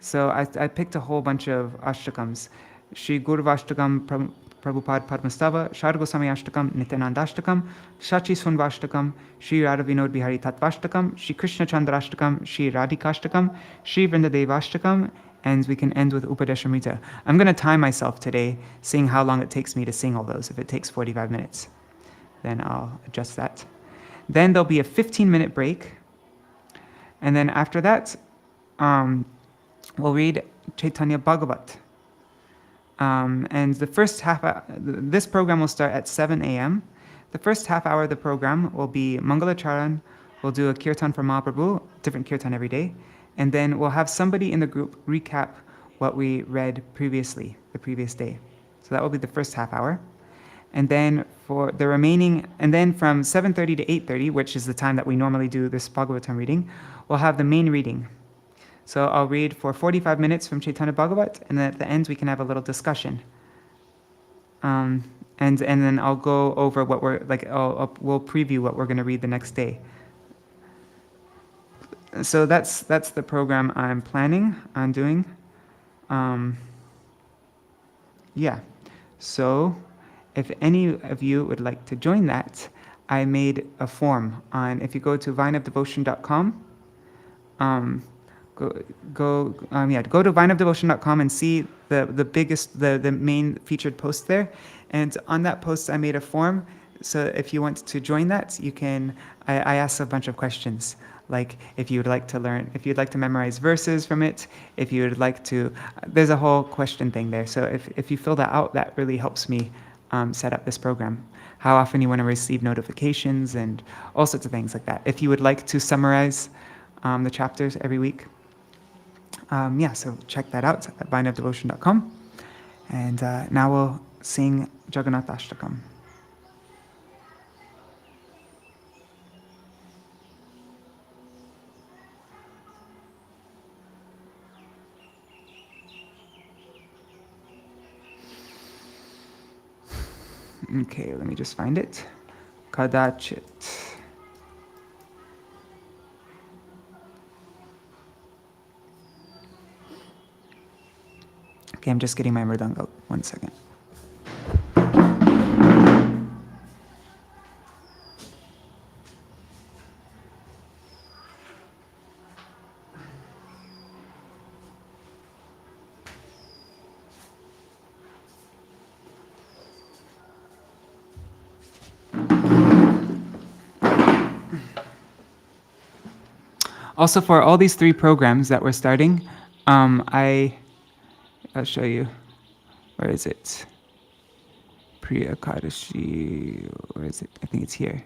So I picked a whole bunch of ashtakams. Shri Gurvashtakam Prabhupada Padmastava, Shara Goswami Ashtakam, Nityanandashtakam, Shachi Sunvashtakam, Shri Radha Vinod Bihari Tattvashtakam, Shri Krishna Chandrashtakam, Shri Radhikashtakam, Shri Vrindadevashtakam, and we can end with Upadeshamrita. I'm going to time myself today, seeing how long it takes me to sing all those. If it takes 45 minutes, then I'll adjust that. Then there'll be a 15-minute break. And then after that, we'll read Chaitanya Bhagavat. And the first this program will start at 7 a.m. The first half hour of the program will be Mangalacharan. We'll do a kirtan for Mahaprabhu, different kirtan every day. And then we'll have somebody in the group recap what we read previously, the previous day. So that will be the first half hour. And then for the remaining, and then from 7:30 to 8:30, which is the time that we normally do this Bhagavatam reading, we'll have the main reading. So I'll read for 45 minutes from Chaitanya Bhagavat, and then at the end we can have a little discussion. And then I'll go over what we'll preview what we're going to read the next day. So that's the program I'm planning on doing. Yeah. So if any of you would like to join that, I made a form on, if you go to vineofdevotion.com, go to vineofdevotion.com and see the main featured post there. And on that post, I made a form. So if you want to join that, you can, I asked a bunch of questions. Like if you'd like to memorize verses from it, if you would like to, there's a whole question thing there. So if you fill that out, that really helps me set up this program. How often you want to receive notifications and all sorts of things like that. If you would like to summarize the chapters every week. So check that out at vineofdevotion.com. And now we'll sing Jagannath-ashtakam. Okay, let me just find it. Kadachit. Okay, I'm just getting my mridanga out. 1 second. Also, for all these 3 programs that we're starting, I'll show you. Where is it? Priya Kadashi. Where is it? I think it's here.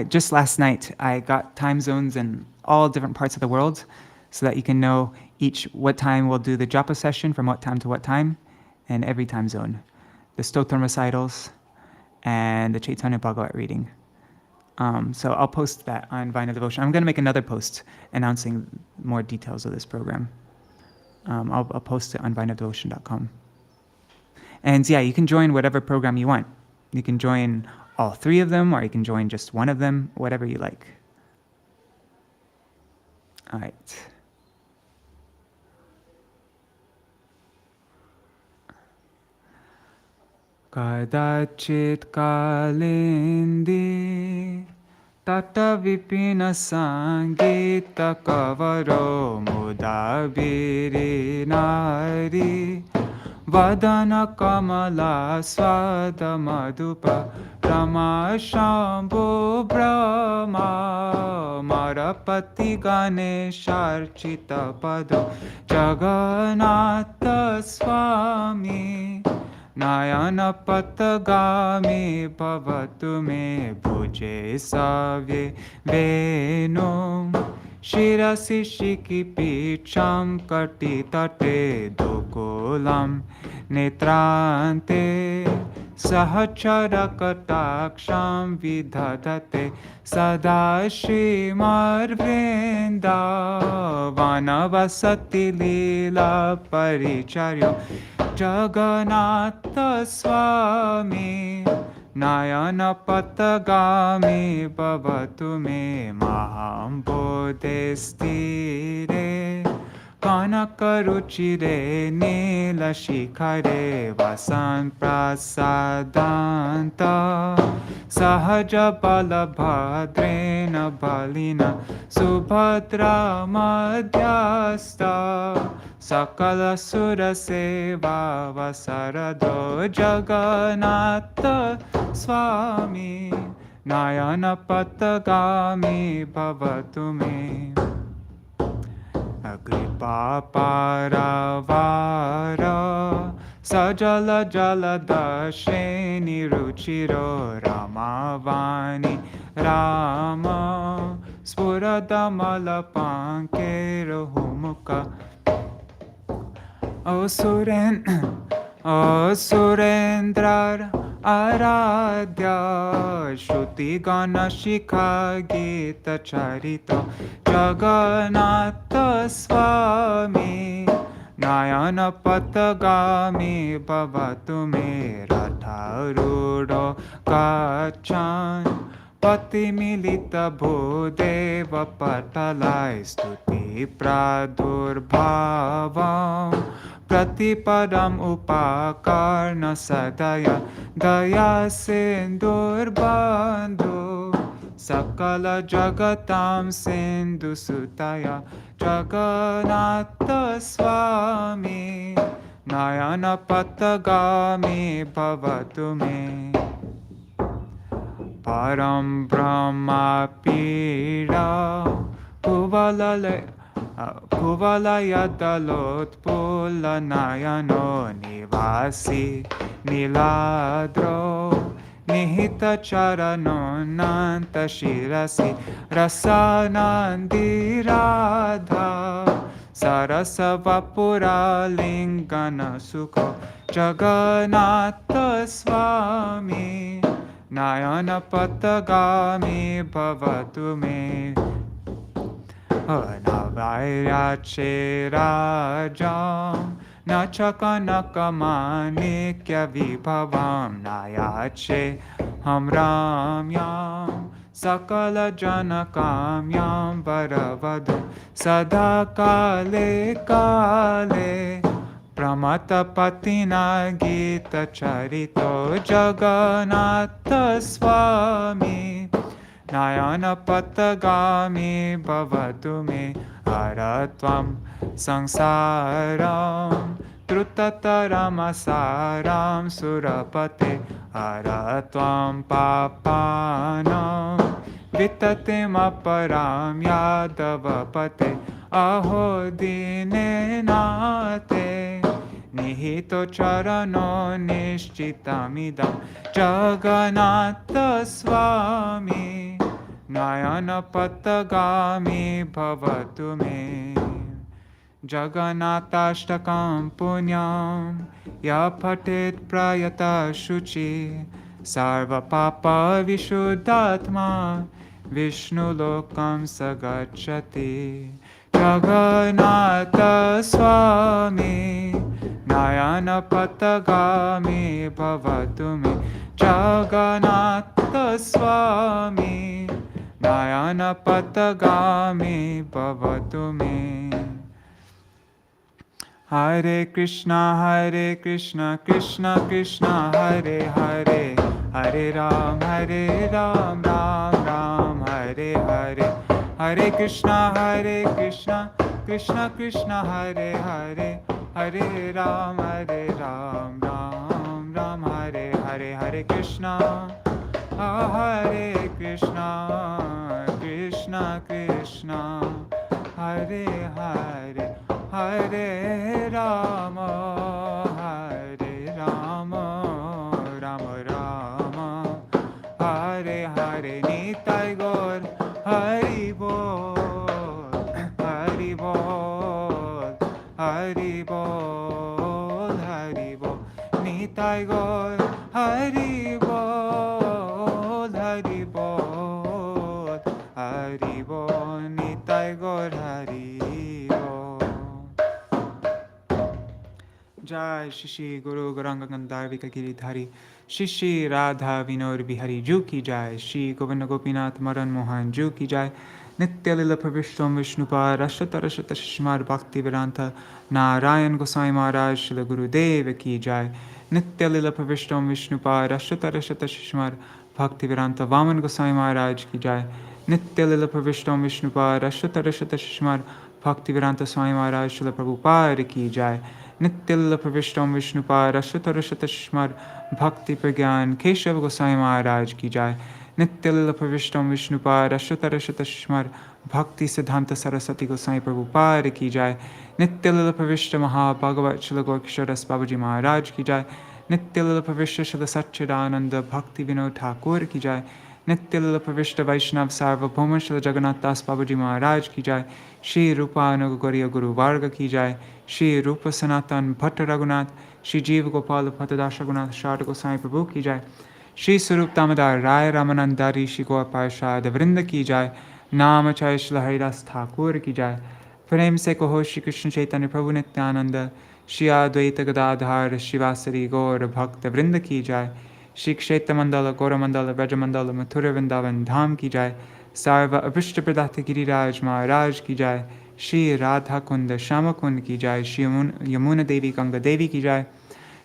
Just last night I got time zones in all different parts of the world so that you can know what time we'll do the japa session from what time to what time, and every time zone, the Stotra recitals, and the Chaitanya Bhagavat reading. So I'll post that on Vina Devotion. I'm going to make another post announcing more details of this program. I'll post it on vinadevotion.com. And yeah, you can join whatever program you want. You can join all 3 of them, or you can join just one of them, whatever you like. All right. Kadachit kalindi tata vipina sangita kavaro mudabiri nari vadana kamala swada madhupa rama shambhu brahma marapati ganesharchita pado Jagannatha Swami Nayana patagami bhavatu me bhuje savye venu Shirasi shiki picham kati tate dukulam netrante Sahachara kataksham vidhadate sada Śrīmad vanavasati lila paricharyo Jagannatha Swami Nayana patagami bhavatu me maham bodhestire Kanakaruchire nila shikhare vasan prasadanta Sahaja balabhadrena balina subhadra madhyasta Sakala sura seva vasarado Jagannatha Swami Nayana patagami bhavatu me Agripa paravara Sajala jala darśinī ruchiro Ramavani Rama Spuradamala pankero humuka O Surendrar Aradhya Shruti Gana Shikha Gita Charito Jagannatha Swami Nayana patagami bhavatu me Ratharudo Gachan Patimilita Bhudeva Patalai Stuti Pradurbhavam Pratipadam Upakarna Sadaya Daya Sindur Bandhu Sakala Jagatam Sindhu Sutaya Jagannatha Swami Nayana patagami bhavatu me Param Brahma Pira Kuvalaya Dalot Pula Nayano Nivasi Niladro Nihita Charano Nanta Shirasi Rasanandi Radha Sarasa Vapura Lingana Sukho Jagannatha Swami Nayana patagami bhavatu me Navayrache Rajam Nachakanakamānikya vibhavam Nayache Hamramyam Sakala Janakamyam Varavadu Sadakale Kale Pramata Patina Gita Charito Jagannatha Swami Nayana patagami bhavatu me Aratvam Samsaram Trutataramasaram Surapate Aratvam Papanam Vitatim Aparam Yadavapate Aho Dinenate nihito charano nishchitamidam Jagannatha Swami Nayana Patagami Bhavatu Me Jagannatashtakam Punyam Ya Patit Prayata Shuchi Sarva Papa Vishuddhatma Vishnu Lokam Sagachati Jagannatha Swami Nayana Patagami Bhavatu Me Jagannatha Swami Nayana Patagami Bhavatu Me Hare Krishna, Krishna Krishna, Hare Hare, Hare Ram, Ram Ram, Hare Hare, Hare Krishna, Krishna Krishna, Hare Hare, Hare Ram, Ram Ram, Hare Hare, Hare Krishna, Krishna Krishna, Hare Hare, Hare Rama, Rama Rama, Hare Hare, Nitai Gaur, Hari Bol, Hari Bol, Hari Bol, Hari Bol, Nitai Gaur, Hari Bol, Hari Bol, Hari Bol, Nitai Gaur, Hari Bol. Jai Shishi Guru Gauranga Gandharvika Giridhari Shishi Radha Vinod Bihari Ju Ki Jai Shri Govinda Gopinath Madan Mohan Ju Ki Jai Nitya Lila Pravishtam Vishnupa Rashata Rashata Shishmar Bhakti Vedanta Narayan Gosai Maharaj Shila Guru Deva Ki Jai Nitya Lila Pravishtam Vishnupa Rashata Rashata Shishmar Bhakti Vedanta Vaman Gosai Maharaj Ki Jai Nitya Lila Pravishtam Vishnupa Rashata Rashata Shishmar Bhakti Vedanta Swami Maharaj Shila Prabhupada Ki Jai Nityalla Pravishtam Vishnupada Rashata Rashata Shishmar Bhakti Pragyan Keshav Gosai Maharaj Ki Jai Nityalla Pravishtam Vishnupada Rashata Rashata Shishmar Bhakti Siddhanta Saraswati Gosai Prabhupada Ki Jai Nityalla Pravishta Maha Bhagavat Shila Gorkishoras Babaji Maharaj Ki Jai Nityalla Pravishta Shila Satchidananda Bhakti Vinod Ṭhākura Ki Jai Nityalla Pravishta Vaishnav Sarvabhauma Shila Jagannath Das Babaji Maharaj Ki Jai Shri Rupa Anugagariya Guru Varga Ki Jai Shri Rupa Sanatan Bhatta Raghunath Shri Jiva Gopala Bhattadash Raghunath Sharda Gosai Prabhu Ki Jai Shri Sarup Damodar Rai Ramanandari Shri Gaur Parshad Vrinda Ki Jai Namachay Shri Haridas Ṭhākura Ki Jai Prem Se Kaho Shri Krishna Chaitanya Prabhu Nityananda Shri Advaita Gadadhar Shivasari Gaur Bhakta Vrinda Ki Jai Shri Kshetra Mandala Gaura Mandala Vraja Mandala Mathura Vrindavan Dham Ki Jai Sarva Abhishta Pradata Giriraj Maharaj Ki Jai Shri Radha Kunda Shama Kund Ki Jai Shri Yamuna Devi Ganga Devi Ki Jai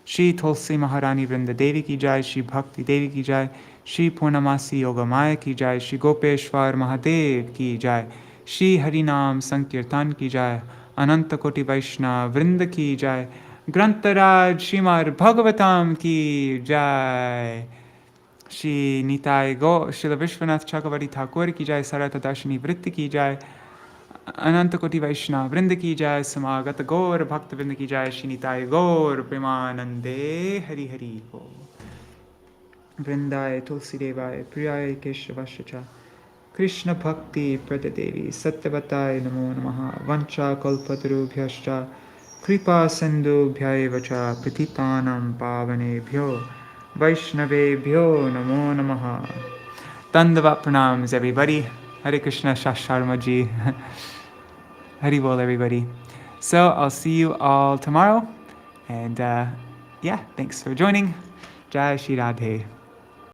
Shri Tulsi Maharani Vrinda Devi Ki Jai Shri Bhakti Devi Ki Jai Shri Purnamasi Yogamaya Ki Jai Shri Gopeshwar Mahadev Ki Jai Shri Harinam Sankirtan Ki Jai Ananta Koti Vaishnav Vrinda Ki Jai Grantaraj Śrīmad-Bhāgavatam Ki Jai Shri Nitai Go Srila Viśvanātha Cakravartī Ṭhākura Ki Jai Sārārtha-darśinī Vritti Ki Jai Ananta Koti Vaishnava Vrinda Ki Jai Samagata Gaur Bhakta Vrinda Ki Jai Shri Nitai Gaur Premanande Hari Hari Bo Vrindaye Tulsi Devaya Priyaye Keshavasya Krishna Bhakti Pradadevi Satyavatai Namo Namaha Vancha Kalpatarubhyascha Kripa Sindhubhyaeva cha Pratitanam Pavanebhyo Vaishnavebhyo Namo Namaha. Dandavat pranams everybody. Hare Krishna Shasharmaji. Hari Bol everybody. So I'll see you all tomorrow. And yeah, thanks for joining. Jai Shri Radhe.